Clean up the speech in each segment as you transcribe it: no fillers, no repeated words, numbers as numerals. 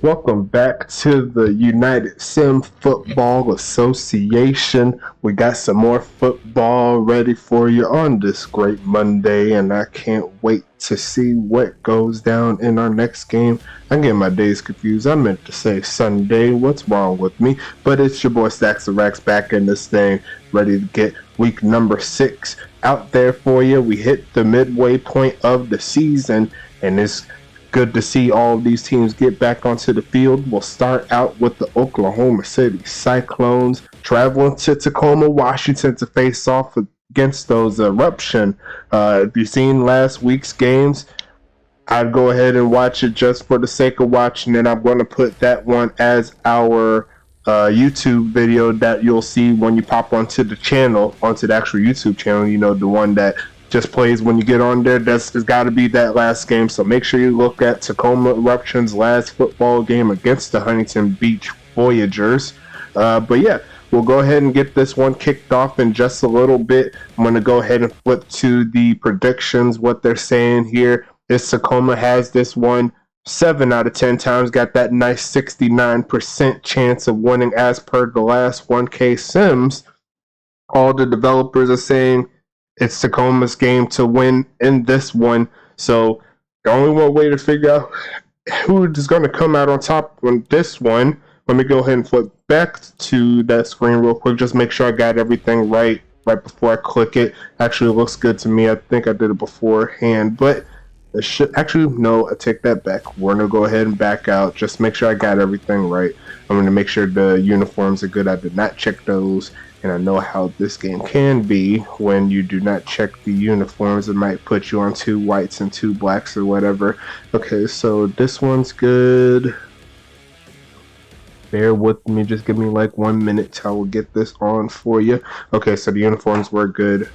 Welcome back to the United Sim Football Association. We got some more football ready for you on this great Monday, and I can't wait to see what goes down in our next game. I get my days confused. I meant to say Sunday. What's wrong with me? But it's your boy Stacks of Racks back in this thing, ready to get week number 6 out there for you. We hit the midway point of the season, and it's good to see all of these teams get back onto the field. We'll start out with the Oklahoma City Cyclones traveling to Tacoma, Washington to face off against those Eruption. If you've seen last week's games, I'd go ahead and watch it just for the sake of watching it. I'm going to put that one as our YouTube video that you'll see when you pop onto the channel, onto the actual YouTube channel, the one that just plays when you get on there. It's got to be that last game. So make sure you look at Tacoma Eruption's last football game against the Huntington Beach Voyagers. But yeah, we'll go ahead and get this one kicked off in just a little bit. I'm going to go ahead and flip to the predictions. What they're saying here is Tacoma has this one 7 out of 10 times, got that nice 69% chance of winning as per the last 1K Sims. All the developers are saying it's Tacoma's game to win in this one. So the only one way to figure out who is going to come out on top on this one, let me go ahead and flip back to that screen real quick. Just make sure I got everything right before I click it. Actually, it looks good to me. I think I did it beforehand, but it should actually, no, I take that back. We're going to go ahead and back out. Just make sure I got everything right. I'm going to make sure the uniforms are good. I did not check those. And I know how this game can be when you do not check the uniforms. It might put you on 2 whites and 2 blacks or whatever. Okay, so this one's good. Bear with me. Just give me like 1 minute till I will get this on for you. Okay, so the uniforms were good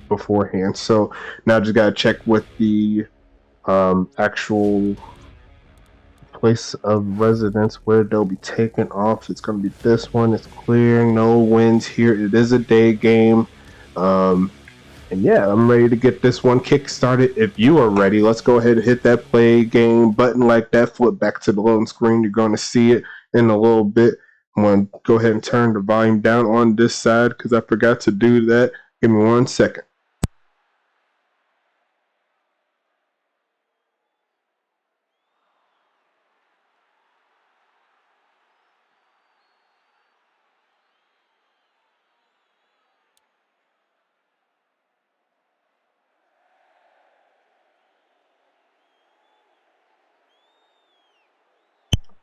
beforehand. So now I just got to check with the actual place of residence where they'll be taken off. It's going to be this one. It's clear, no winds here. It is a day game. And yeah, I'm ready to get this one kick started. If you are ready, let's go ahead and hit that play game button like that. Flip back to the loading screen. You're going to see it in a little bit. I'm going to go ahead and turn the volume down on this side because I forgot to do that. Give me 1 second.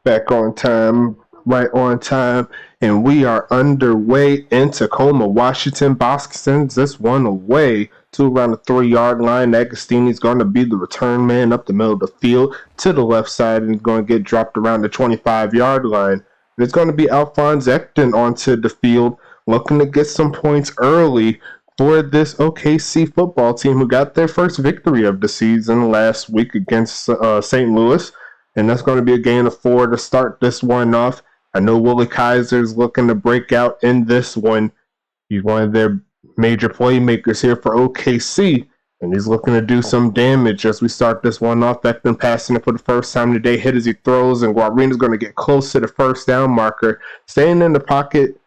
Back on time, right on time, and we are underway in Tacoma, Washington. Bosque sends this one away to around the 3-yard line. Agostini's going to be the return man up the middle of the field to the left side and going to get dropped around the 25-yard line. And it's going to be Alphonse Ecton onto the field, looking to get some points early for this OKC football team who got their first victory of the season last week against St. Louis. And that's going to be a gain of 4 to start this one off. I know Willie Kaiser's looking to break out in this one. He's one of their major playmakers here for OKC, and he's looking to do some damage as we start this one off. Becton passing it for the first time today. Hit as he throws, and Guarina's going to get close to the first down marker. Staying in the pocket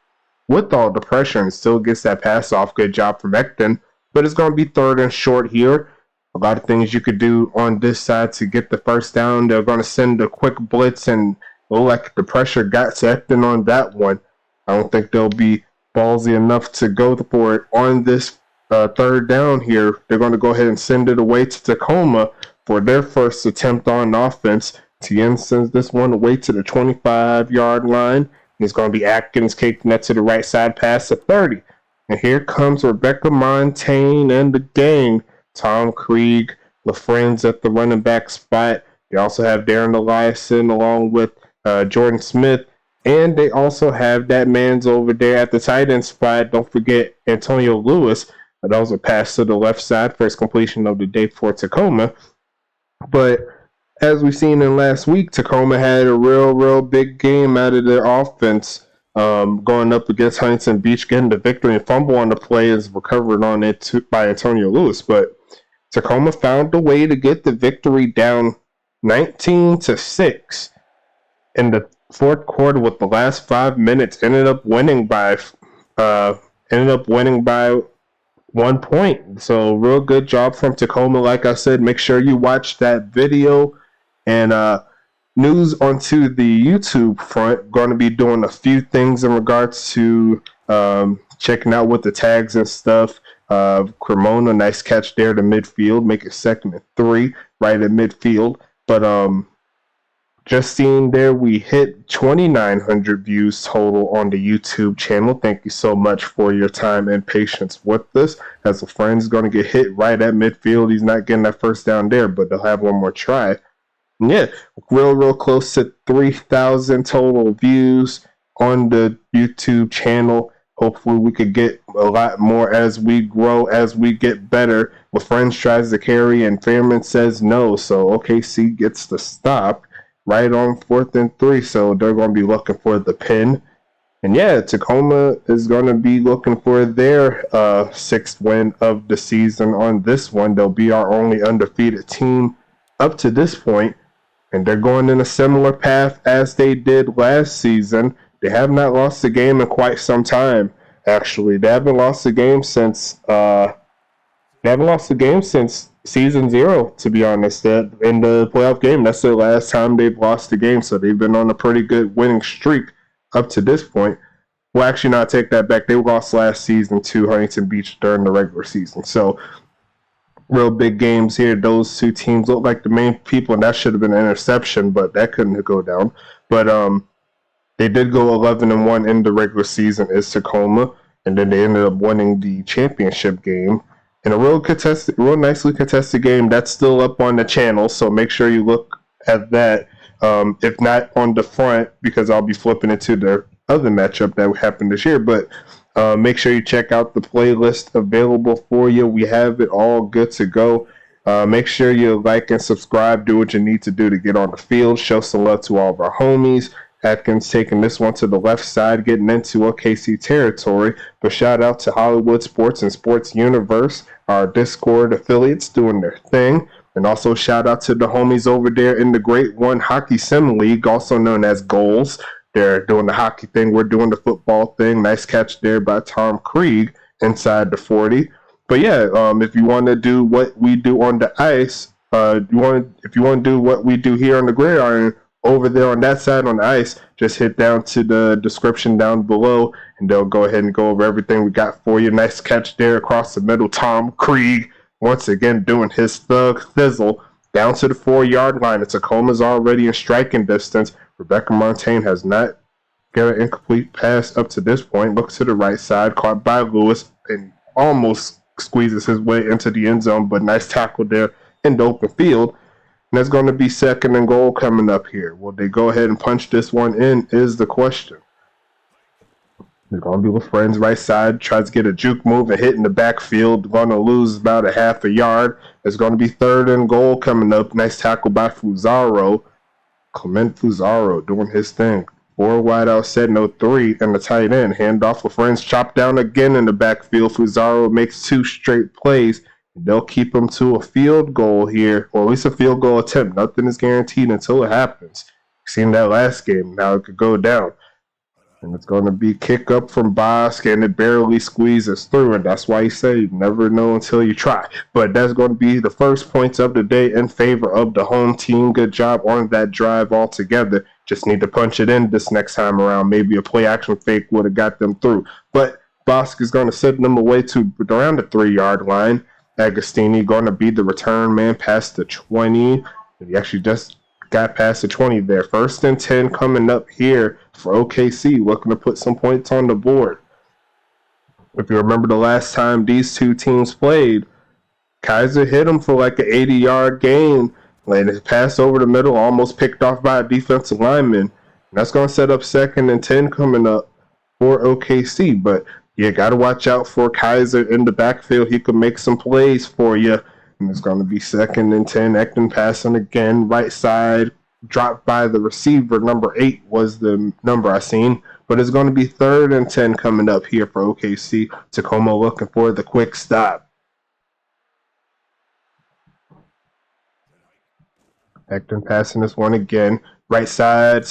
with all the pressure and still gets that pass off. Good job from Becton. But it's going to be 3rd and short here. A lot of things you could do on this side to get the first down. They're going to send a quick blitz, and like the pressure got Ecton on that one. I don't think they'll be ballsy enough to go for it on this 3rd down here. They're going to go ahead and send it away to Tacoma for their first attempt on offense. Tien sends this one away to the 25-yard line. It's going to be Atkins kicking that to the right side past the 30. And here comes Rebecca Montaigne and the gang. Tom Krieg, LaFrenz at the running back spot. They also have Darren Eliason along with Jordan Smith. And they also have that man's over there at the tight end spot. Don't forget Antonio Lewis. That was a pass to the left side, first completion of the day for Tacoma. But as we've seen in last week, Tacoma had a real big game out of their offense. Going up against Huntington Beach, getting the victory and fumble on the play is recovered on it by Antonio Lewis. But Tacoma found a way to get the victory down 19-6. in the fourth quarter with the last 5 minutes, uh, ended up winning by 1 point. So real good job from Tacoma. Like I said, make sure you watch that video. And news onto the YouTube front, going to be doing a few things in regards to checking out with the tags and stuff. Cremona, nice catch there to midfield, make it 2nd and 3 right at midfield. But just seeing there, we hit 2,900 views total on the YouTube channel. Thank you so much for your time and patience with this. As a friend's going to get hit right at midfield. He's not getting that first down there, but they'll have one more try. Yeah, real close to 3,000 total views on the YouTube channel. Hopefully we could get a lot more as we grow, as we get better. LaFrenz tries to carry and Fairman says no, so OKC gets the stop right on 4th and 3, so they're going to be looking for the pin. And yeah, Tacoma is going to be looking for their 6th win of the season on this one. They'll be our only undefeated team up to this point, and they're going in a similar path as they did last season. They have not lost a game in quite some time, actually. They haven't lost a game since season 0, to be honest. In the playoff game, that's the last time they've lost a game, so they've been on a pretty good winning streak up to this point. Well, actually, not take that back. They lost last season to Huntington Beach during the regular season. So, real big games here. Those two teams look like the main people, and that should have been an interception, but that couldn't go down. But they did go 11-1 in the regular season is Tacoma, and then they ended up winning the championship game in a real nicely contested game. That's still up on the channel, so make sure you look at that. If not on the front, because I'll be flipping it to the other matchup that happened this year. But make sure you check out the playlist available for you. We have it all good to go. Make sure you like and subscribe. Do what you need to do to get on the field. Show some love to all of our homies. Atkins taking this one to the left side, getting into OKC territory. But shout out to Hollywood Sports and Sports Universe, our Discord affiliates doing their thing. And also shout out to the homies over there in the Great One Hockey Sim League, also known as Goals. They're doing the hockey thing. We're doing the football thing. Nice catch there by Tom Krieg inside the 40. But yeah, if you want to do what we do on the ice, if you want to do what we do here on the gridiron, over there on that side on the ice, just hit down to the description down below, and they'll go ahead and go over everything we got for you. Nice catch there across the middle. Tom Krieg, once again, doing his thug thizzle down to the 4-yard line. Tacoma's already in striking distance. Rebecca Montaigne has not got an incomplete pass up to this point. Looks to the right side, caught by Lewis, and almost squeezes his way into the end zone, but nice tackle there in the open field. And that's going to be 2nd-and-goal coming up here. Will they go ahead and punch this one in is the question. They're going to be with friends right side. Tries to get a juke move and hit in the backfield. Going to lose about a half a yard. It's going to be 3rd-and-goal coming up. Nice tackle by Fusaro. Clement Fusaro doing his thing. 4 wide out set, no 3, and the tight end. Handoff with friends. Chopped down again in the backfield. Fusaro makes 2 straight plays. They'll keep them to a field goal here, or at least a field goal attempt. Nothing is guaranteed until it happens. Seen that last game. Now it could go down. And it's going to be kick up from Bosk, and it barely squeezes through. And that's why you say you never know until you try. But that's going to be the first points of the day in favor of the home team. Good job on that drive altogether. Just need to punch it in this next time around. Maybe a play action fake would have got them through. But Bosk is going to send them away to around the 3-yard line. Agostini going to be the return man past the 20. He actually just got past the 20 there. 1st-and-10 coming up here for OKC, looking to put some points on the board. If you remember the last time these two teams played, Kaiser hit him for like an 80-yard gain. And his pass over the middle, almost picked off by a defensive lineman. And that's going to set up 2nd-and-10 coming up for OKC. But you got to watch out for Kaiser in the backfield. He could make some plays for you. And it's going to be 2nd-and-10. Ekton passing again, right side. Dropped by the receiver. Number 8 was the number I seen. But it's going to be 3rd-and-10 coming up here for OKC. Tacoma looking for the quick stop. Becton passing this one again. Left side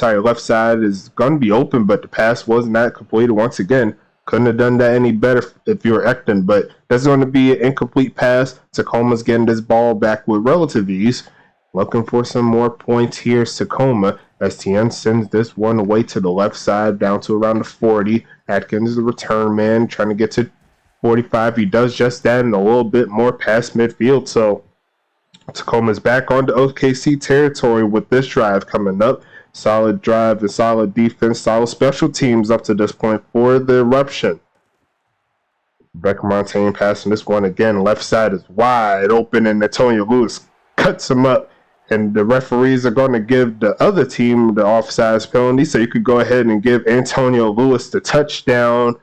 is going to be open, but the pass was not completed once again. Couldn't have done that any better if you were Ekton, but that's going to be an incomplete pass. Tacoma's getting this ball back with relative ease. Looking for some more points here, Tacoma. STN sends this one away to the left side, down to around the 40. Atkins is the return man, trying to get to 45. He does just that and a little bit more past midfield, so Tacoma's back onto OKC territory with this drive coming up. Solid drive and solid defense, solid special teams up to this point for the Eruption. Rebecca Montaigne passing this one again. Left side is wide open, and Antonio Lewis cuts him up. And the referees are going to give the other team the offsides penalty, so you could go ahead and give Antonio Lewis the touchdown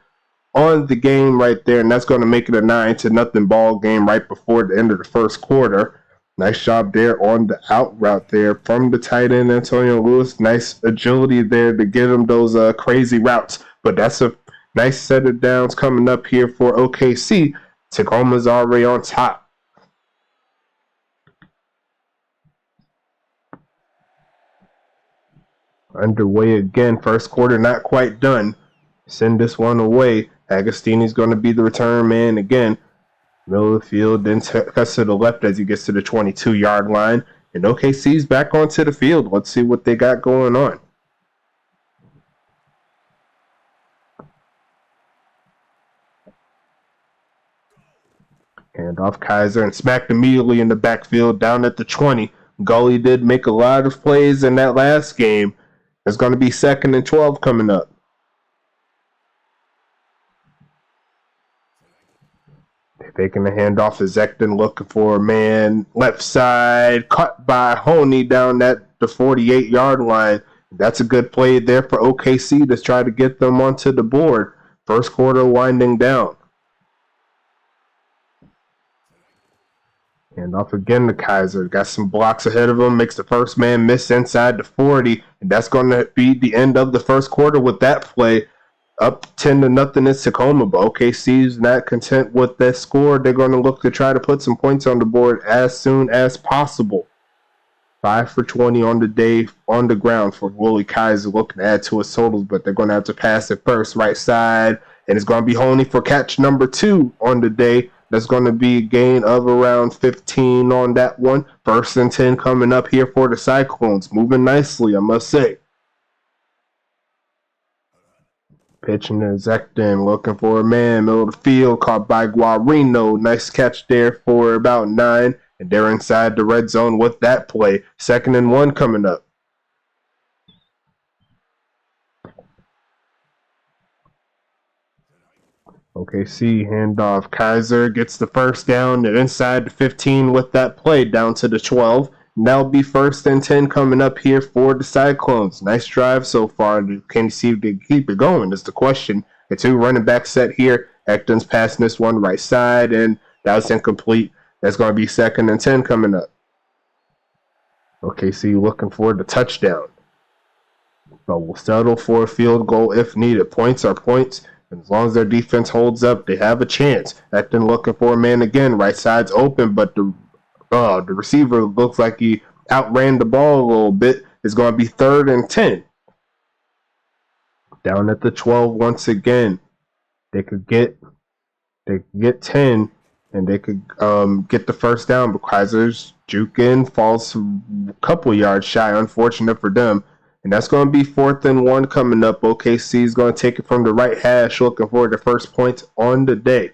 on the game right there, and that's going to make it a 9-0 ball game right before the end of the first quarter. Nice job there on the out route there from the tight end, Antonio Lewis. Nice agility there to get him those crazy routes. But that's a nice set of downs coming up here for OKC. Tacoma's already on top. Underway again. First quarter not quite done. Send this one away. Agostini's going to be the return man again. Middle of the field, then cuts to the left as he gets to the 22-yard line. And OKC's back onto the field. Let's see what they got going on. Hand off Kaiser and smacked immediately in the backfield down at the 20. Gully did make a lot of plays in that last game. There's going to be 2nd and 12 coming up. Taking the handoff is Ekton looking for a man. Left side, caught by Honey down at the 48-yard line. That's a good play there for OKC to try to get them onto the board. First quarter winding down. Handoff again to Kaiser. Got some blocks ahead of him. Makes the first man miss inside the 40. And that's going to be the end of the first quarter with that play. Up 10-0 in Tacoma, but OKC's not content with that score. They're going to look to try to put some points on the board as soon as possible. 5 for 20 on the day on the ground for Willie Kaiser, looking to add to his totals, but they're going to have to pass it first, right side, and it's going to be Honey for catch number 2 on the day. That's going to be a gain of around 15 on that one. 1st and 10 coming up here for the Cyclones. Moving nicely, I must say. Pitching to Zekton, looking for a man, middle of the field, caught by Guarino. Nice catch there for about 9, and they're inside the red zone with that play. 2nd and 1 coming up. OKC handoff. Kaiser gets the first down, and inside the 15 with that play, down to the 12. That'll be 1st and 10 coming up here for the Cyclones. Nice drive so far. Can you see if they keep it going? That's the question. The 2 running back set here. Ekton's passing this one right side, and that was incomplete. That's going to be 2nd and 10 coming up. OKC looking for the touchdown. But we'll settle for a field goal if needed. Points are points. And as long as their defense holds up, they have a chance. Ekton looking for a man again. Right side's open, but the receiver looks like he outran the ball a little bit. It's going to be 3rd and 10. Down at the 12 once again. They could get 10, and they could get the first down. But Kaiser's juke in, falls a couple yards shy. Unfortunate for them. And that's going to be 4th and 1 coming up. OKC is going to take it from the right hash, looking for the first points on the day.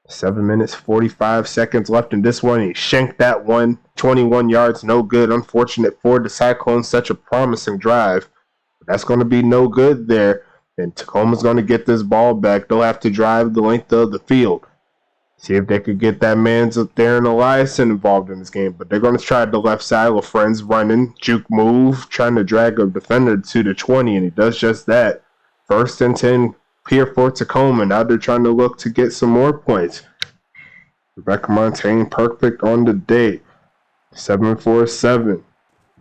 7 minutes, 45 seconds left in this one. He shanked that one. 21 yards, no good. Unfortunate for the Cyclones, such a promising drive. That's going to be no good there. And Tacoma's going to get this ball back. They'll have to drive the length of the field. See if they could get that man up there and Eliason involved in this game. But they're going to try the left side. LaFriend's running. Juke move. Trying to drag a defender to the 20. And he does just that. 1st and 10 here for Tacoma. Now they're trying to look to get some more points. Rebecca Montaigne perfect on the day. 7-4-7.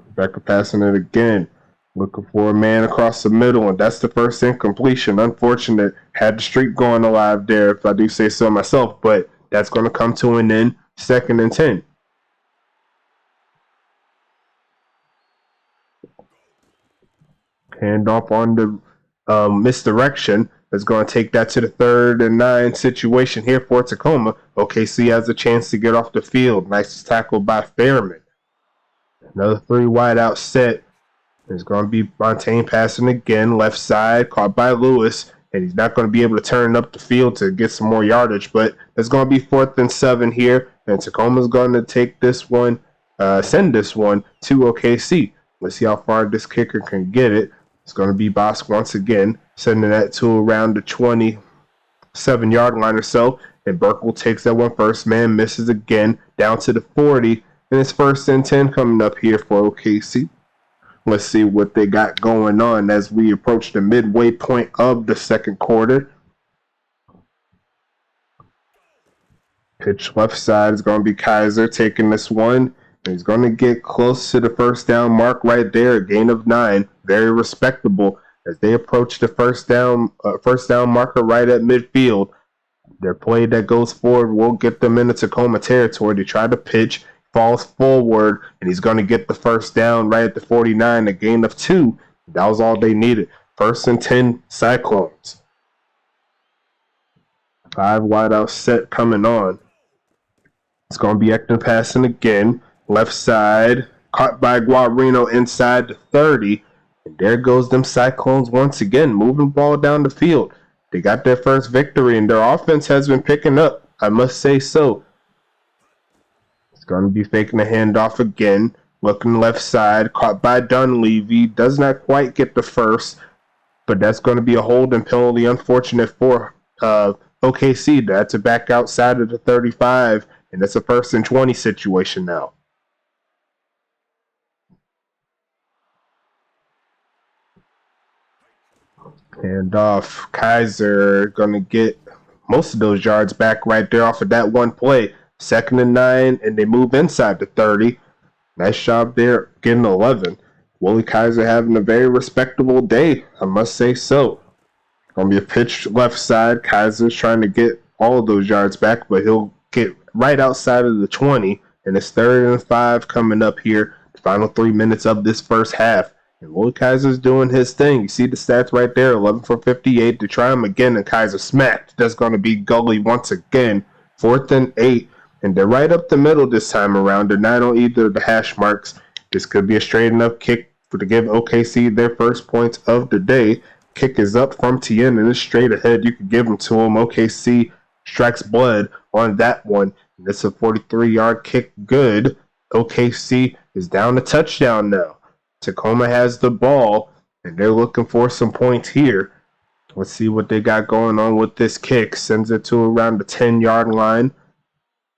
Rebecca passing it again. Looking for a man across the middle, and that's the first incompletion. Unfortunate. Had the streak going alive there, if I do say so myself, but that's going to come to an end. 2nd and 10. Hand off on the misdirection. Is going to take that to the 3rd and 9 situation here for Tacoma. OKC has a chance to get off the field. Nice tackle by Fairman. Another 3 wide out set. There's going to be Montaigne passing again. Left side, caught by Lewis. And he's not going to be able to turn up the field to get some more yardage. But it's going to be 4th and 7 here. And Tacoma's going to take this one, send this one to OKC. Let's see how far this kicker can get it. It's going to be Bosk once again, sending that to around the 27-yard line or so. And Burkle takes that one first man, misses again, down to the 40. And it's 1st and 10 coming up here for OKC. Let's see what they got going on as we approach the midway point of the 2nd quarter. Pitch left side is going to be Kaiser taking this one. He's going to get close to the 1st down mark right there, a gain of 9. Very respectable as they approach the first down marker right at midfield. Their play that goes forward will get them into Tacoma territory. They try to pitch, falls forward, and he's going to get the 1st down right at the 49, a gain of 2. That was all they needed. 1st and 10 Cyclones. 5 wide out set coming on. It's going to be Ekton passing again. Left side, caught by Guarino inside the 30. And there goes them Cyclones once again, moving ball down the field. They got their first victory, and their offense has been picking up. I must say so. It's going to be faking the handoff again. Looking left side, caught by Dunleavy. Does not quite get the first, but that's going to be a holding penalty. Unfortunate for OKC. That's a back outside of the 35, and it's a 1st and 20 situation now. Hand off. Kaiser going to get most of those yards back right there off of that one play. 2nd and 9, and they move inside the 30. Nice job there, getting 11. Willie Kaiser having a very respectable day, I must say so. Going to be a pitch left side. Kaiser's trying to get all of those yards back, but he'll get right outside of the 20, and it's 3rd and 5 coming up here. The final 3 minutes of this first half. And Willie Kaiser's doing his thing. You see the stats right there, 11 for 58. To try him again, and Kaiser smacked. That's going to be Gully once again. 4th and 8. And they're right up the middle this time around. They're not on either of the hash marks. This could be a straight enough kick to give OKC their first points of the day. Kick is up from Tien, and it's straight ahead. You could give them to him. OKC strikes blood on that one. And it's a 43-yard kick. Good. OKC is down a touchdown now. Tacoma has the ball, and they're looking for some points here. Let's see what they got going on with this kick. Sends it to around the 10-yard line.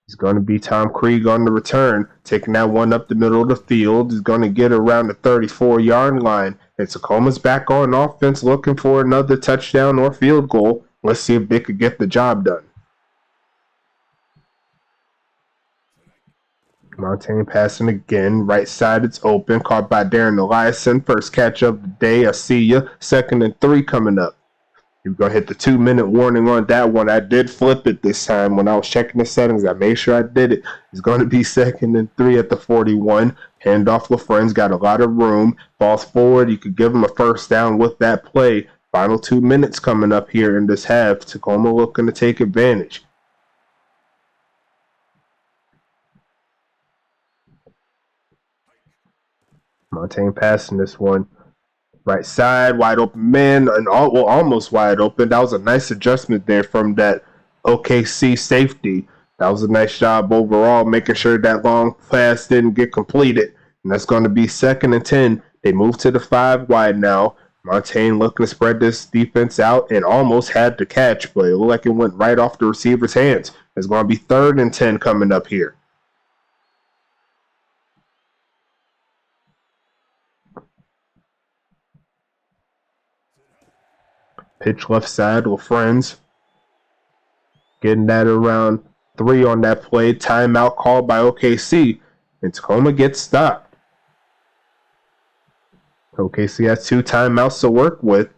It's going to be Tom Krieg on the return, taking that one up the middle of the field. He's going to get around the 34-yard line. And Tacoma's back on offense looking for another touchdown or field goal. Let's see if they could get the job done. Montaigne passing again. Right side, it's open. Caught by Darren Eliason. First catch of the day. I see ya. 2nd and 3 coming up. You're going to hit the 2-minute warning on that one. I did flip it this time. When I was checking the settings, I made sure I did it. It's going to be 2nd and 3 at the 41. Handoff LaFren's got a lot of room. Falls forward. You could give him a 1st down with that play. Final 2 minutes coming up here in this half. Tacoma looking to take advantage. Montaigne passing this one. Right side, wide open man, and almost wide open. That was a nice adjustment there from that OKC safety. That was a nice job overall, making sure that long pass didn't get completed. And that's going to be 2nd and 10. They move to the 5 wide now. Montaigne looking to spread this defense out and almost had the catch, but it looked like it went right off the receiver's hands. It's going to be 3rd and 10 coming up here. Pitch left side, LaFren's getting that around 3 on that play. Timeout called by OKC, and Tacoma gets stopped. OKC has 2 timeouts to work with.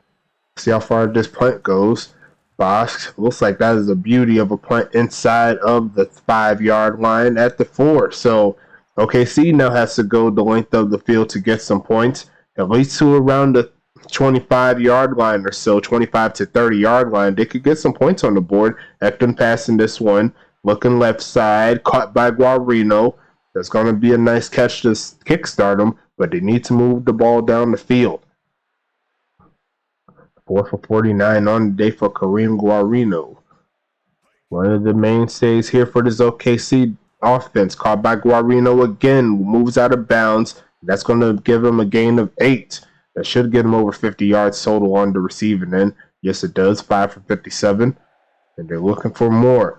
See how far this punt goes. Bosk, looks like that is a beauty of a punt inside of the 5-yard line at the 4. So OKC now has to go the length of the field to get some points. at least to around the 25-yard line or so, 25 to 30-yard line, they could get some points on the board. Ekton passing this one, looking left side, caught by Guarino. That's going to be a nice catch to kickstart them, but they need to move the ball down the field. 4 for 49 on the day for Kareem Guarino. One of the mainstays here for this OKC offense, caught by Guarino again, moves out of bounds. That's going to give him a gain of 8. That should get him over 50 yards total on the receiving end. Yes, it does. 5 for 57. And they're looking for more.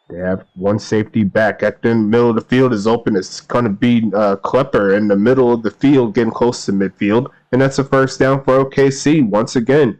They have one safety back. At the middle of the field is open. It's going to be Klepper in the middle of the field, getting close to midfield. And that's a first down for OKC. Once again,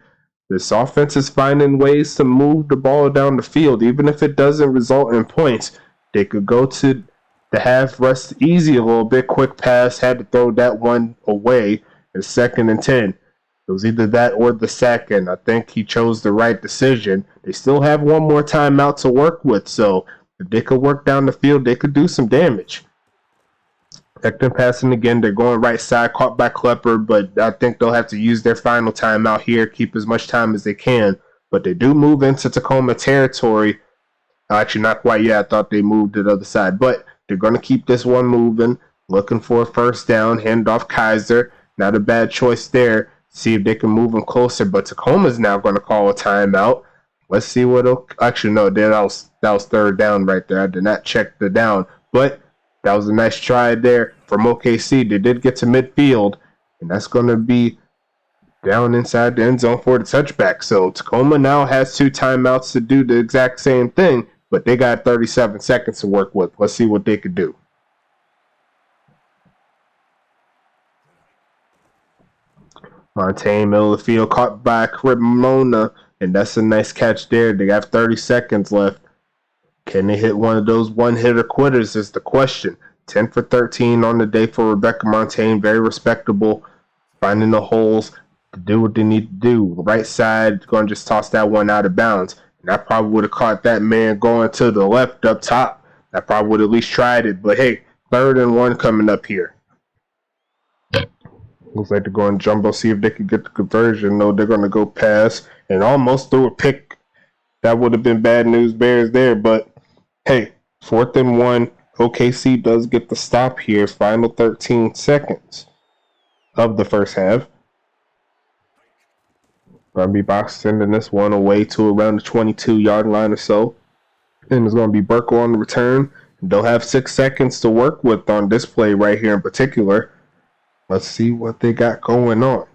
this offense is finding ways to move the ball down the field. Even if it doesn't result in points, they could go to the half, rest easy a little bit. Quick pass, had to throw that one away. And 2nd and 10. It was either that or the sack, and I think he chose the right decision. They still have one more timeout to work with, so if they could work down the field, they could do some damage. Ekton passing again. They're going right side, caught by Klepper, but I think they'll have to use their final timeout here, keep as much time as they can. But they do move into Tacoma territory. Actually, not quite yet. I thought they moved to the other side, but they're going to keep this one moving, looking for a first down, hand off Kaiser. Not a bad choice there. See if they can move him closer, but Tacoma's now going to call a timeout. Let's see what. Actually, no, that was 3rd down right there. I did not check the down, but that was a nice try there from OKC. They did get to midfield, and that's going to be down inside the end zone for the touchback. So Tacoma now has 2 timeouts to do the exact same thing, but they got 37 seconds to work with. Let's see what they could do. Montaigne, middle of the field, caught by Cremona, and that's a nice catch there. They have 30 seconds left. Can they hit one of those one-hitter quitters is the question. 10 for 13 on the day for Rebecca Montaigne. Very respectable, finding the holes to do what they need to do. Right side, going to just toss that one out of bounds. And I probably would have caught that man going to the left up top. I probably would have at least tried it. But, hey, 3rd and 1 coming up here. Looks like they're going jumbo, see if they can get the conversion. No, they're going to go pass and almost threw a pick. That would have been bad news bears there. But, hey, 4th and 1. OKC does get the stop here. Final 13 seconds of the first half. Going to be sending this one away to around the 22-yard line or so. And it's going to be Burkle on the return. They'll have 6 seconds to work with on this play right here in particular. Let's see what they got going on.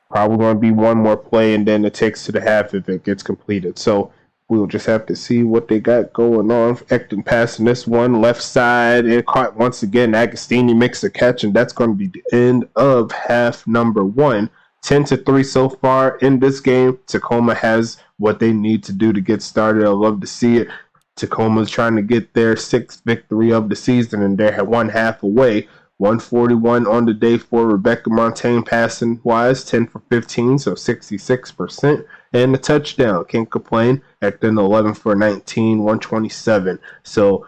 Probably going to be one more play, and then it takes to the half if it gets completed. So we'll just have to see what they got going on. Ekton passing this one left side and caught once again. Agostini makes a catch, and that's going to be the end of half number 1. 10-3 so far in this game. Tacoma has what they need to do to get started. I love to see it. Tacoma's trying to get their 6th victory of the season, and they're 1 half away. 141 on the day for Rebecca Montaigne passing wise, 10 for 15, so 66%. And a touchdown, can't complain. Ekton 11 for 19, 127. So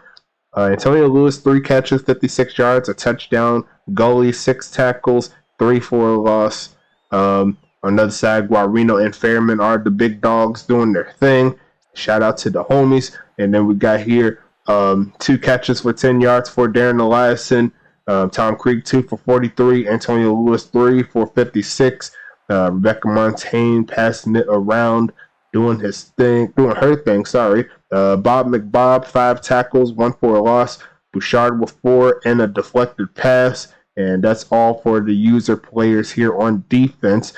Antonio Lewis, 3 catches, 56 yards, a touchdown. Gully, 6 tackles, 3 for a loss. On the other side, Guarino and Fairman are the big dogs doing their thing. Shout out to the homies. And then we got here 2 catches for 10 yards for Darren Eliason. Tom Creek 2 for 43, Antonio Lewis 3 for 56. Rebecca Montaigne passing it around, doing her thing. Bob McBob 5 tackles, 1 for a loss. Bouchard with 4 and a deflected pass, and that's all for the user players here on defense.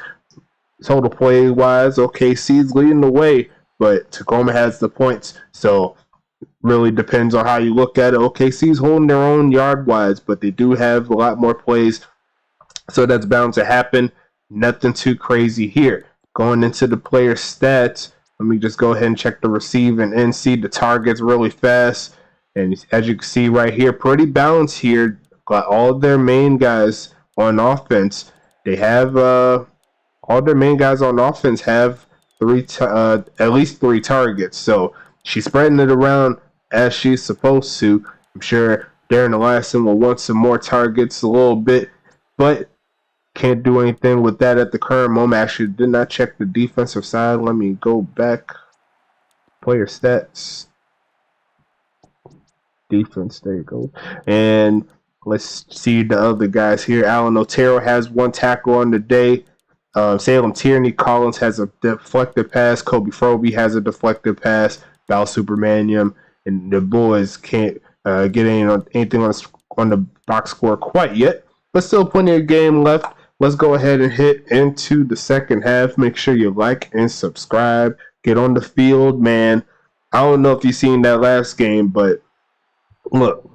Total play wise, OKC's leading the way, but Tacoma has the points, so really depends on how you look at it. OKC's holding their own yard-wise, but they do have a lot more plays, so that's bound to happen. Nothing too crazy here. Going into the player stats, let me just go ahead and check the receive and see the targets really fast. And as you can see right here, pretty balanced here. Got all of their main guys on offense. They have all their main guys on offense have at least 3 targets. So she's spreading it around as she's supposed to. I'm sure Darren Eliason will want some more targets a little bit but can't do anything with that at the current moment. Actually, did not check the defensive side. Let me go back. Player stats. Defense, there you go. And let's see the other guys here. Alan Otero has 1 tackle on the day. Salem Tierney Collins has a deflected pass. Kobe Froby has a deflected pass. Val Supermanium and the boys can't get anything on the box score quite yet. But still plenty of game left. Let's go ahead and hit into the second half. Make sure you like and subscribe. Get on the field, man. I don't know if you've seen that last game, but look,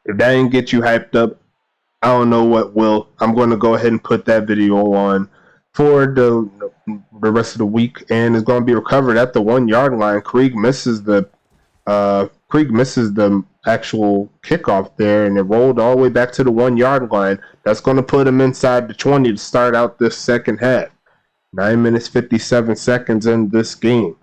if that didn't get you hyped up, I don't know what will. I'm going to go ahead and put that video on for the rest of the week, and it's going to be recovered at the 1 yard line. Krieg misses the actual kickoff there, and it rolled all the way back to the 1 yard line. That's going to put him inside the 20 to start out this second half. 9 minutes 57 seconds in this game.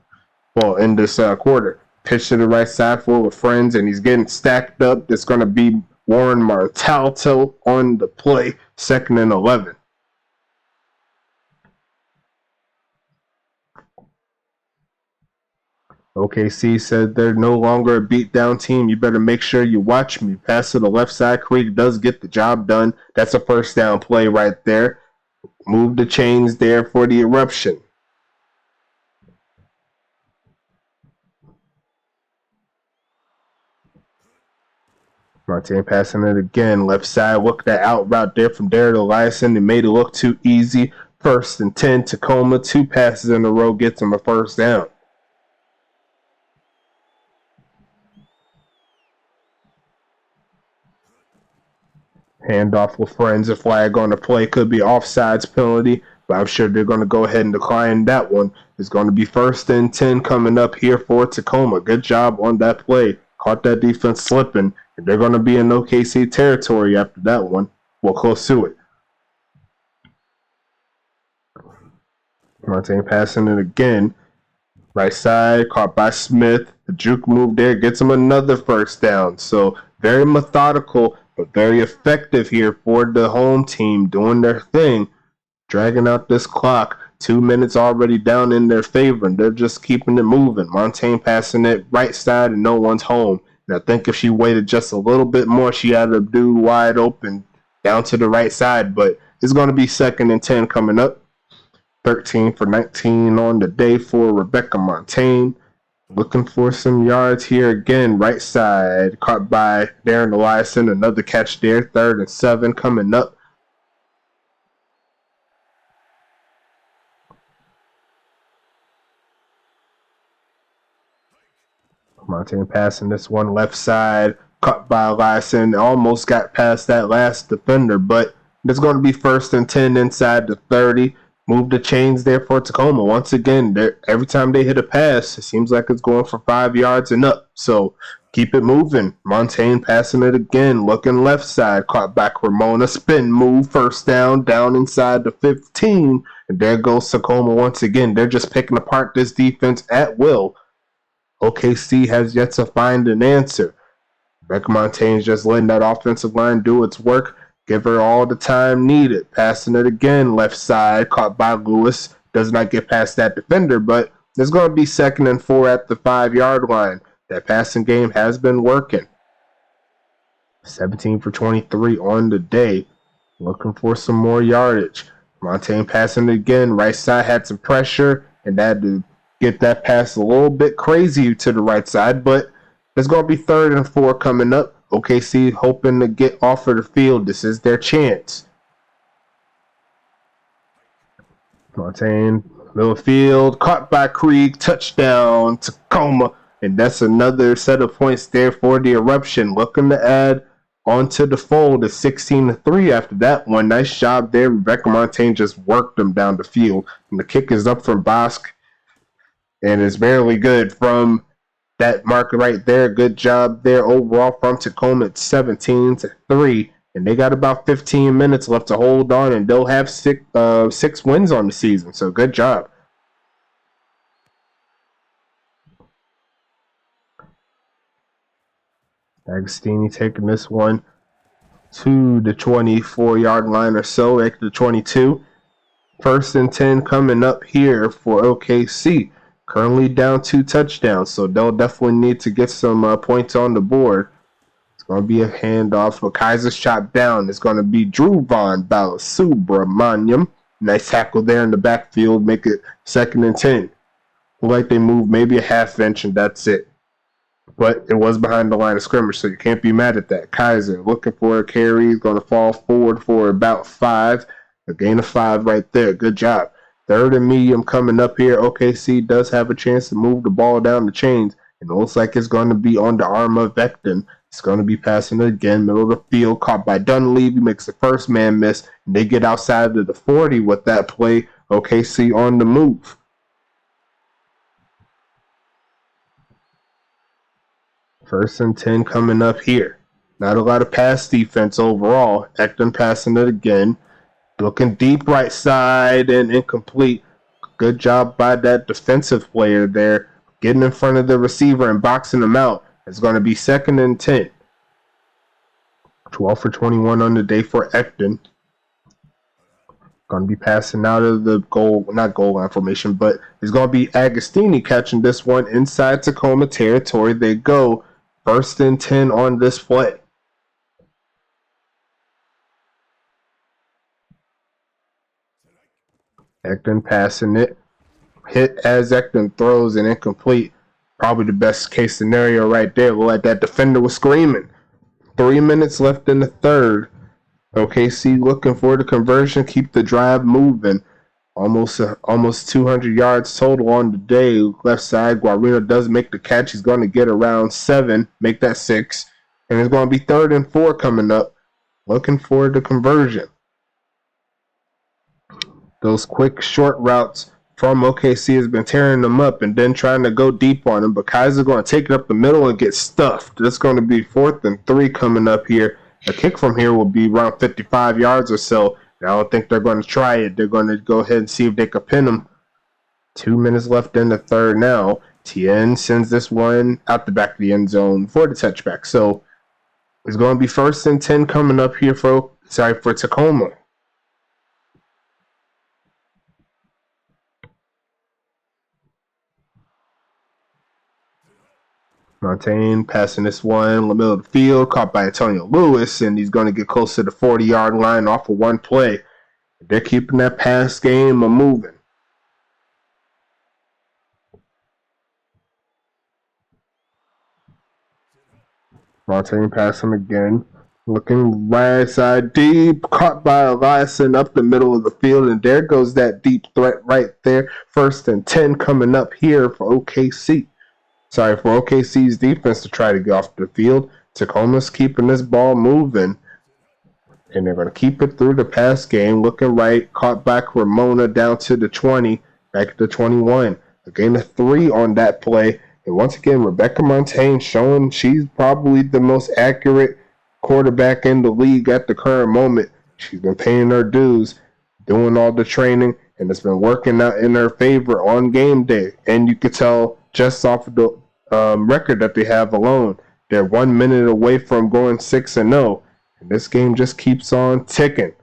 Well, in this quarter. Pitch to the right side for with friends, and he's getting stacked up. It's going to be Warren Martalto on the play, 2nd and 11. OKC said they're no longer a beat-down team. You better make sure you watch me. Pass to the left side. Krieg does get the job done. That's a first down play right there. Move the chains there for the eruption. Martin passing it again. Left side. Look at that out route there from Derek Eliason. They made it look too easy. 1st and 10. Tacoma. 2 passes in a row gets him a first down. Handoff with friends. A flag on the play could be offsides penalty, but I'm sure they're going to go ahead and decline that one. It's going to be 1st and 10 coming up here for Tacoma. Good job on that play. Caught that defense slipping, and they're going to be in OKC territory after that one. Well, close to it. Martin passing it again. Right side, caught by Smith. The juke move there gets him another first down. So very methodical, but very effective here for the home team doing their thing, dragging out this clock. 2 minutes already down in their favor, and they're just keeping it moving. Montaigne passing it right side, and no one's home. And I think if she waited just a little bit more, she had a dude wide open down to the right side. But it's going to be 2nd and 10 coming up. 13 for 19 on the day for Rebecca Montaigne. Looking for some yards here again. Right side, caught by Darren Eliason. Another catch there. 3rd and 7 coming up. Montaigne passing this one left side, caught by Eliason. Almost got past that last defender, but it's going to be 1st and 10 inside the 30. Move the chains there for Tacoma. Once again, every time they hit a pass, it seems like it's going for 5 yards and up. So keep it moving. Montaigne passing it again, looking left side, caught by Cremona. Spin move, 1st down inside the 15. And there goes Tacoma once again. They're just picking apart this defense at will. OKC has yet to find an answer. Rebecca Montaigne's just letting that offensive line do its work. Give her all the time needed. Passing it again, left side, caught by Lewis. Does not get past that defender, but there's going to be 2nd and 4 at the 5 yard line. That passing game has been working. 17 for 23 on the day. Looking for some more yardage. Montaigne passing it again. Right side had some pressure, and that to get that pass a little bit crazy to the right side, but there's going to be 3rd and 4 coming up. OKC hoping to get off of the field. This is their chance. Montaigne, middle field, caught by Krieg, touchdown, Tacoma. And that's another set of points there for the eruption. Looking to add onto the fold at 16-3 after that one. Nice job there. Rebecca Montaigne just worked them down the field. And the kick is up from Bosque. And it's barely good from that mark right there. Good job there overall from Tacoma at 17-3. And they got about 15 minutes left to hold on, and they'll have 6 wins on the season. So good job. Agostini taking this one. to the 24-yard line or so at the 22. 1st and 10 coming up here for OKC. Currently down 2 touchdowns, so they'll definitely need to get some points on the board. It's going to be a handoff, but Kaiser's shot down. It's going to be Drew Von Balasubramaniam. Nice tackle there in the backfield, make it 2nd and 10. Look like they moved maybe a half inch, and that's it. But it was behind the line of scrimmage, so you can't be mad at that. Kaiser looking for a carry. He's going to fall forward for about 5. A gain of 5 right there. Good job. 3rd and medium coming up here. OKC does have a chance to move the ball down the chains. And it looks like it's going to be on the arm of Vecton. It's going to be passing it again. Middle of the field. Caught by Dunleavy. Makes the first man miss. And they get outside of the 40 with that play. OKC on the move. First and 10 coming up here. Not a lot of pass defense overall. Vecton passing it again. Looking deep right side and incomplete. Good job by that defensive player there. Getting in front of the receiver and boxing him out. It's going to be 2nd and 10. 12 for 21 on the day for Ekton. Going to be passing out of the not goal line formation, but it's going to be Agostini catching this one inside Tacoma territory. They go 1st and 10 on this play. Ekton passing it. Hit as Ekton throws and incomplete. Probably the best case scenario right there. Look like that defender was screaming. 3 minutes left in the 3rd. OKC looking for the conversion. Keep the drive moving. Almost 200 yards total on the day. Left side, Guarino does make the catch. He's going to get around 7. Make that 6. And it's going to be 3rd and 4 coming up. Looking for the conversion. Those quick short routes from OKC has been tearing them up and then trying to go deep on them. But Kaiser's going to take it up the middle and get stuffed. It's going to be 4th and 3 coming up here. A kick from here will be around 55 yards or so. And I don't think they're going to try it. They're going to go ahead and see if they can pin them. 2 minutes left in the 3rd now. Tien sends this one out the back of the end zone for the touchback. So it's going to be 1st and 10 coming up here for Tacoma. Montaigne passing this one in the middle of the field, caught by Antonio Lewis, and he's going to get close to the 40-yard line off of one play. They're keeping that pass game moving. Montaigne passing again. Looking right side deep, caught by Eliason up the middle of the field, and there goes that deep threat right there. 1st and 10 coming up here for OKC. For OKC's defense to try to get off the field. Tacoma's keeping this ball moving. And they're going to keep it through the pass game. Looking right, caught back Ramona down to the 20, back to 21. A gain of 3 on that play. And once again, Rebecca Montaigne showing she's probably the most accurate quarterback in the league at the current moment. She's been paying her dues, doing all the training, and it's been working out in her favor on game day. And you could tell just off of the record that they have alone. They're 1 minute away from going 6-0. And this game just keeps on ticking.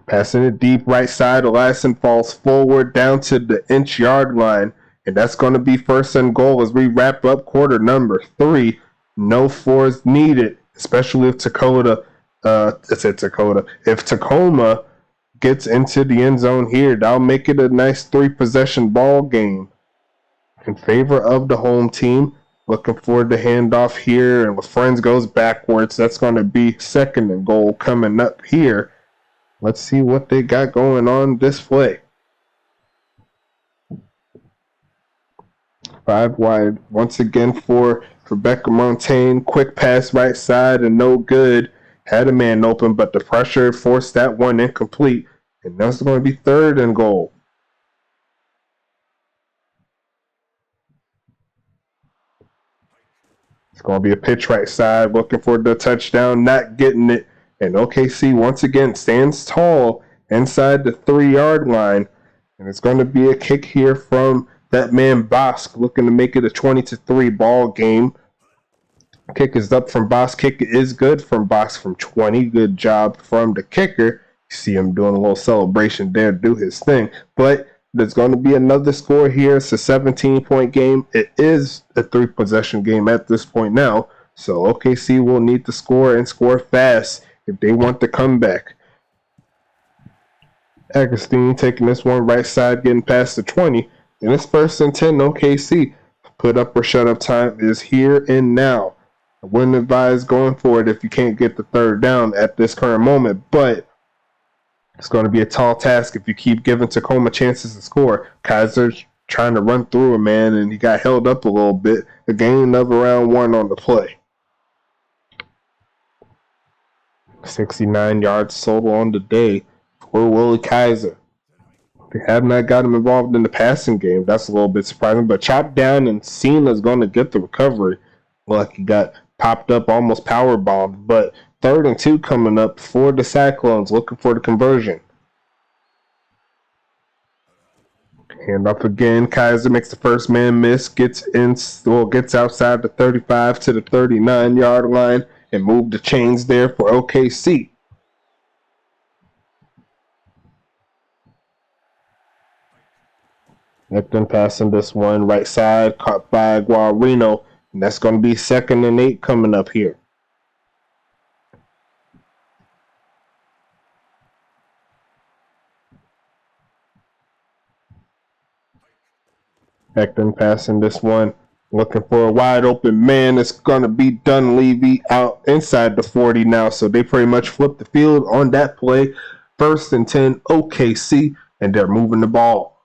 Passing it deep right side. Eliason falls forward down to the inch-yard line. And that's going to be 1st and goal as we wrap up quarter number 3. No fours needed, especially if If Tacoma gets into the end zone here, that'll make it a nice 3-possession ball game in favor of the home team. Looking for the handoff here, and LaFrenz goes backwards. That's going to be 2nd and goal coming up here. Let's see what they got going on this play. 5 wide once again for Rebecca Montaigne. Quick pass right side and no good. Had a man open, but the pressure forced that one incomplete. And that's going to be 3rd and goal. It's going to be a pitch right side, looking for the touchdown, not getting it. And OKC once again stands tall inside the 3-yard line. And it's going to be a kick here from that man Bosk, looking to make it a 20-3 ball game. Kick is up from Box. Kick is good from Box from 20. Good job from the kicker. You see him doing a little celebration there, do his thing. But there's going to be another score here. It's a 17-point game. It is a 3-possession game at this point now. So OKC will need to score and score fast if they want the comeback. Agustin taking this one right side, getting past the 20. And it's 1st and 10. OKC. Put up or shut up time is here and now. I wouldn't advise going for it if you can't get the 3rd down at this current moment, but it's going to be a tall task if you keep giving Tacoma chances to score. Kaiser's trying to run through a man, and he got held up a little bit. A gain of around 1 on the play. 69 yards total on the day for Willie Kaiser. They have not got him involved in the passing game. That's a little bit surprising, but chopped down and Cena's going to get the recovery. Like he got popped up, almost power bombed, but 3rd and 2 coming up for the Cyclones, looking for the conversion. Hand off again. Kaiser makes the first man miss, gets outside the 35 to the 39-yard line, and move the chains there for OKC. Ecton passing this one right side, caught by Guarino, and that's going to be 2nd and 8 coming up here. Ecton passing this one, looking for a wide open man. It's going to be Dunleavy out inside the 40 now, so they pretty much flipped the field on that play. 1st and 10 OKC, and they're moving the ball.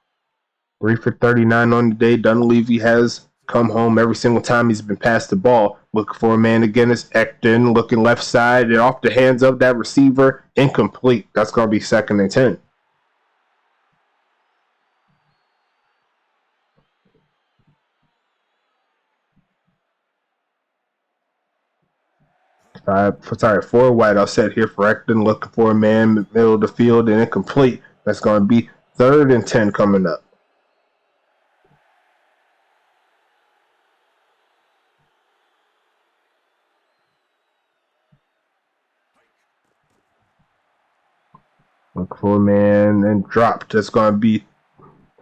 3 for 39 on the day. Dunleavy has come home every single time he's been passed the ball. Looking for a man again is Ecton, looking left side and off the hands of that receiver. Incomplete. That's going to be 2nd and 10. Four wide offset here for Ecton, looking for a man middle of the field and incomplete. That's going to be 3rd and 10 coming up. Look for a man and dropped. That's going to be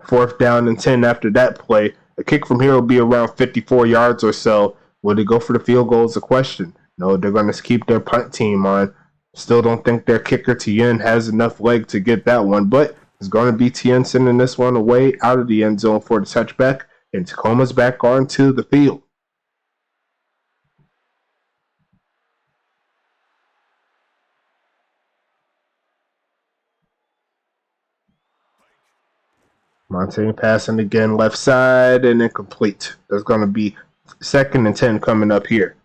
4th down and 10 after that play. The kick from here will be around 54 yards or so. Will they go for the field goal is a question. No, they're going to keep their punt team on. Still don't think their kicker, Tien, has enough leg to get that one, but it's going to be Tien sending this one away out of the end zone for the touchback, and Tacoma's back onto the field. Montaigne passing again left side and incomplete. There's going to be 2nd and 10 coming up here.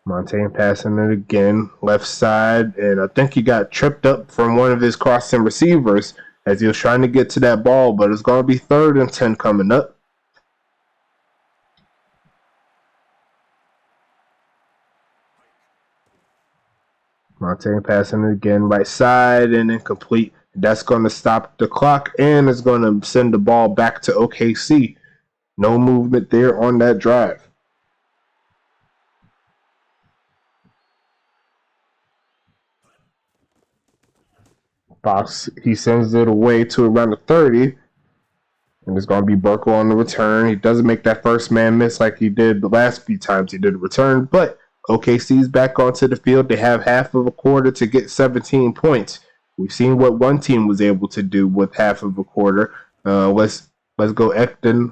Montaigne passing it again left side, and I think he got tripped up from one of his crossing receivers as he was trying to get to that ball, but it's going to be 3rd and 10 coming up. Montaigne passing it again right side and incomplete. That's going to stop the clock and it's going to send the ball back to OKC. No movement there on that drive. Fox, he sends it away to around the 30. And it's going to be Burkle on the return. He doesn't make that first man miss like he did the last few times he did a return, but OKC's back onto the field. They have half of a quarter to get 17 points. We've seen what one team was able to do with half of a quarter. Let's go Ecton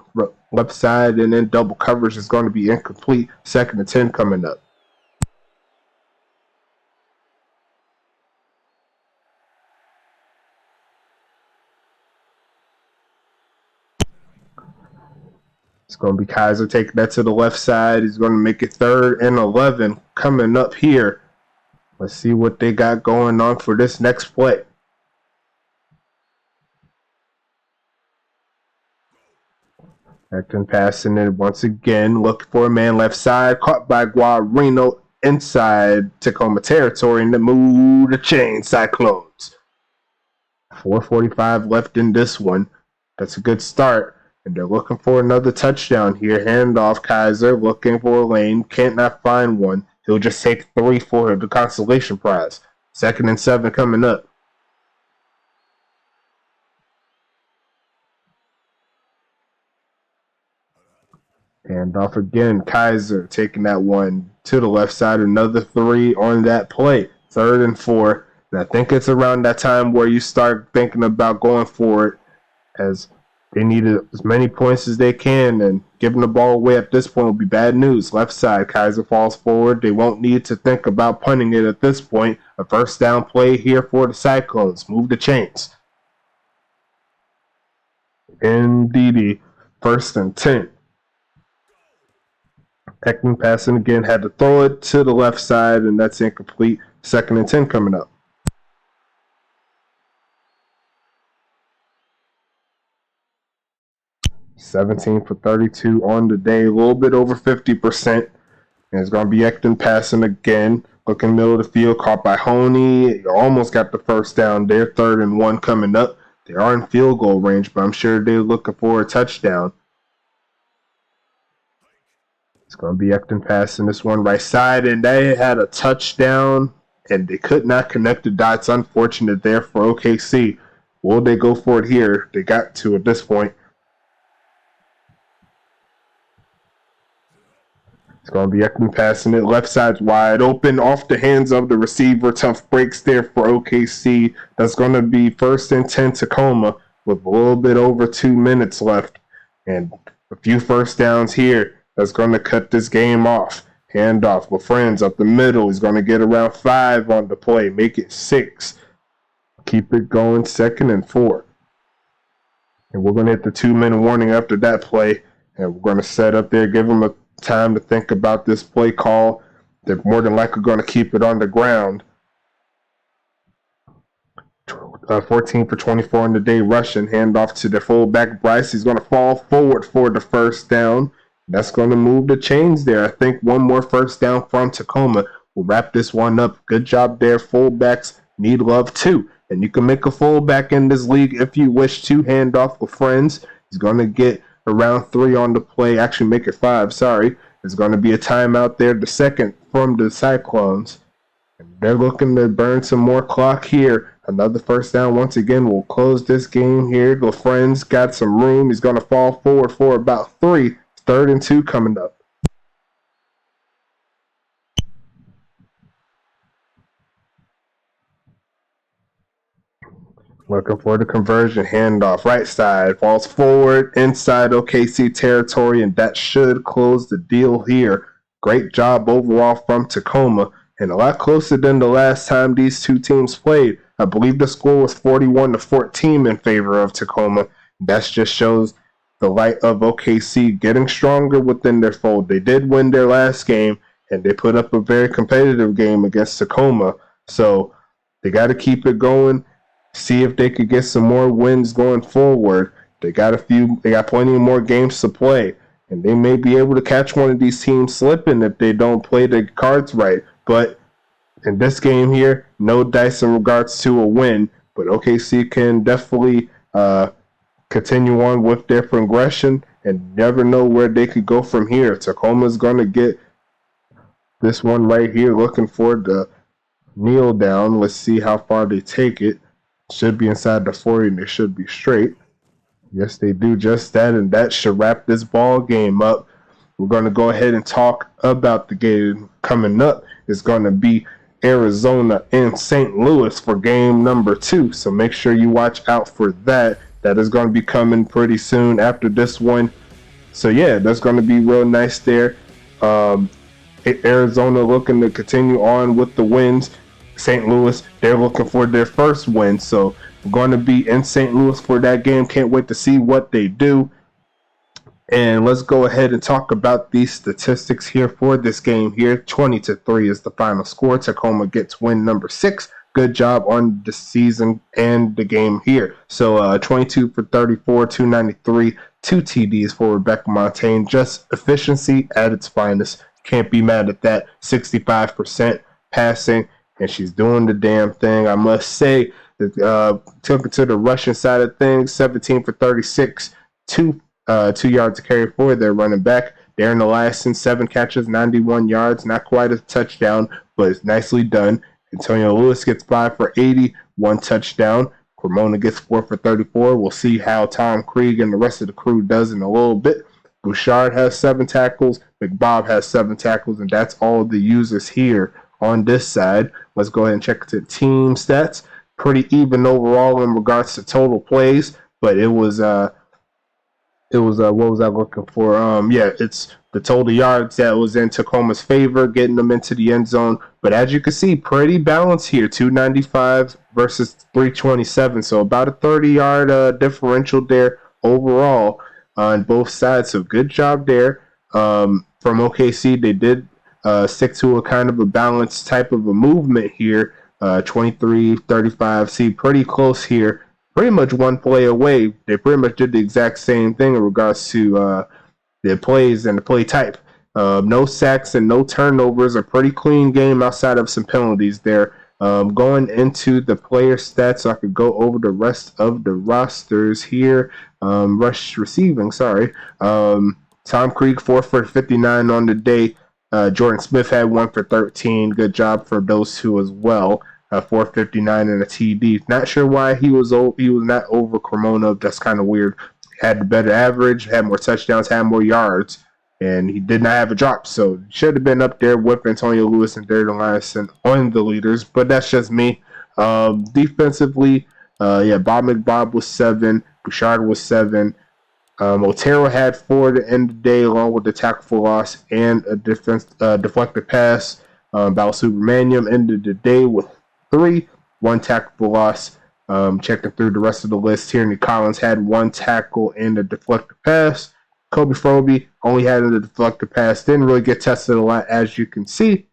left side, and then double coverage is going to be incomplete. 2nd and 10 coming up. It's going to be Kaiser taking that to the left side. He's going to make it 3rd and 11 coming up here. Let's see what they got going on for this next play. Ecton passing it once again. Looking for a man left side. Caught by Guarino inside Tacoma territory. And the move the chain Cyclones. 4:45 left in this one. That's a good start. And they're looking for another touchdown here. Handoff, Kaiser looking for a lane. Can't not find one. He'll just take 3 for the consolation prize. 2nd and 7 coming up. Handoff again. Kaiser taking that one to the left side. Another 3 on that play. 3rd and 4. And I think it's around that time where you start thinking about going for it, as they need as many points as they can, and giving the ball away at this point will be bad news. Left side, Kaiser falls forward. They won't need to think about punting it at this point. A 1st down play here for the Cyclones. Move the chains. Indeed, 1st and 10. Ekman passing again, had to throw it to the left side, and that's incomplete. 2nd and 10 coming up. 17 for 32 on the day, a little bit over 50%. And it's going to be Ekman passing again. Looking middle of the field, caught by Honey. Almost got the 1st down there. 3rd and 1 coming up. They are in field goal range, but I'm sure they're looking for a touchdown. It's going to be Ekman passing this one right side, and they had a touchdown, and they could not connect the dots. Unfortunate there for OKC. Will they go for it here? They got to at this point. It's going to be Ekman passing it. Left side's wide open off the hands of the receiver. Tough breaks there for OKC. That's going to be 1st and 10 Tacoma with a little bit over 2 minutes left. And a few 1st downs here. That's going to cut this game off. Handoff with Friends up the middle. He's going to get around 5 on the play. Make it 6. Keep it going. 2nd and 4. And we're going to hit the 2-minute warning after that play. And we're going to set up there, give them a time to think about this play call. They're more than likely going to keep it on the ground. 14 for 24 on the day rushing. Handoff to the fullback Bryce. He's going to fall forward for the 1st down. That's going to move the chains there. I think one more 1st down from Tacoma will wrap this one up. Good job there. Fullbacks need love too. And you can make a fullback in this league if you wish to. Handoff with Friends. He's going to get around 3 on the play. Actually, make it 5. Sorry. There's going to be a timeout there. The 2nd from the Cyclones. And they're looking to burn some more clock here. Another 1st down once again will close this game here. The Friends got some room. He's going to fall forward for about 3. 3rd and 2 coming up. Looking for the conversion. Handoff right side. Falls forward inside OKC territory, and that should close the deal here. Great job overall from Tacoma, and a lot closer than the last time these two teams played. I believe the score was 41-14 in favor of Tacoma. That just shows the light of OKC getting stronger within their fold. They did win their last game, and they put up a very competitive game against Tacoma. So they got to keep it going. See if they could get some more wins going forward. They got plenty of more games to play, and they may be able to catch one of these teams slipping if they don't play the cards right. But in this game here, no dice in regards to a win, but OKC can definitely continue on with their progression and never know where they could go from here. Tacoma's going to get this one right here, looking for the kneel down. Let's see how far they take it. Should be inside the 40, and they should be straight. Yes, they do just that, and that should wrap this ball game up. We're going to go ahead and talk about the game coming up. It's going to be Arizona and St. Louis for game number 2, so make sure you watch out for that. That is going to be coming pretty soon after this one. So, yeah, that's going to be real nice there. Arizona looking to continue on with the wins. St. Louis, they're looking for their first win. So, we're going to be in St. Louis for that game. Can't wait to see what they do. And let's go ahead and talk about these statistics here for this game here. 20-3 is the final score. Tacoma gets win number 6. Good job on the season and the game here. So 22 for 34, 293, 2 TDs for Rebecca Montaigne. Just efficiency at its finest. Can't be mad at that. 65% passing, and she's doing the damn thing. I must say, Took it to the rushing side of things, 17 for 36, 2 yards to carry for their running back. Darren Eliason, 7 catches, 91 yards, not quite a touchdown, but it's nicely done. Antonio Lewis gets 5 for 80, 1 touchdown. Cremona gets 4 for 34. We'll see how Tom Krieg and the rest of the crew does in a little bit. Bouchard has 7 tackles. McBob has 7 tackles, and that's all the users here on this side. Let's go ahead and check the team stats. Pretty even overall in regards to total plays, but it was what was I looking for? It's the total yards that was in Tacoma's favor, getting them into the end zone. But as you can see, pretty balanced here, 295 versus 327, so about a 30-yard differential there overall on both sides. So good job there from OKC. They did stick to a kind of a balanced type of a movement here. 23-35. See, pretty close here. Pretty much one play away. They pretty much did the exact same thing in regards to their plays and the play type. No sacks and no turnovers. A pretty clean game outside of some penalties there. Going into the player stats, so I could go over the rest of the rosters here. Rush receiving, sorry. Tom Krieg, 4 for 59 on the day. Jordan Smith had 1 for 13. Good job for those two as well. 459 and a TD. Not sure why he was not over Cremona. That's kind of weird. Had the better average, had more touchdowns, had more yards, and he did not have a drop. So should have been up there with Antonio Lewis and Darren Eliason on the leaders, but that's just me. Defensively, Bob McBob was 7. Bouchard was 7. Otero had 4 at the end of the day, along with the tackle for loss and a deflected pass. Bal Subramaniam ended the day with 3, 1 tackle for loss. Checking through the rest of the list, Tierney Collins had 1 tackle and a deflected pass. Kobe Froby only had a deflected pass, didn't really get tested a lot, as you can see.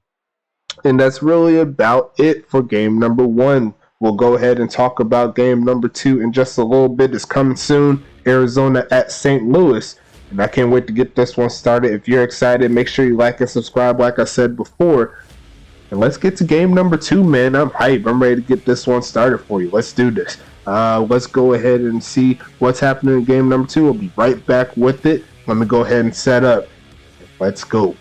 And that's really about it for game number 1. We'll go ahead and talk about game number 2 in just a little bit. It's coming soon. Arizona at St. Louis. And I can't wait to get this one started. If you're excited, make sure you like and subscribe like I said before. And let's get to game number 2, man. I'm hyped. I'm ready to get this one started for you. Let's do this. Let's go ahead and see what's happening in game number 2. We'll be right back with it. Let me go ahead and set up. Let's go.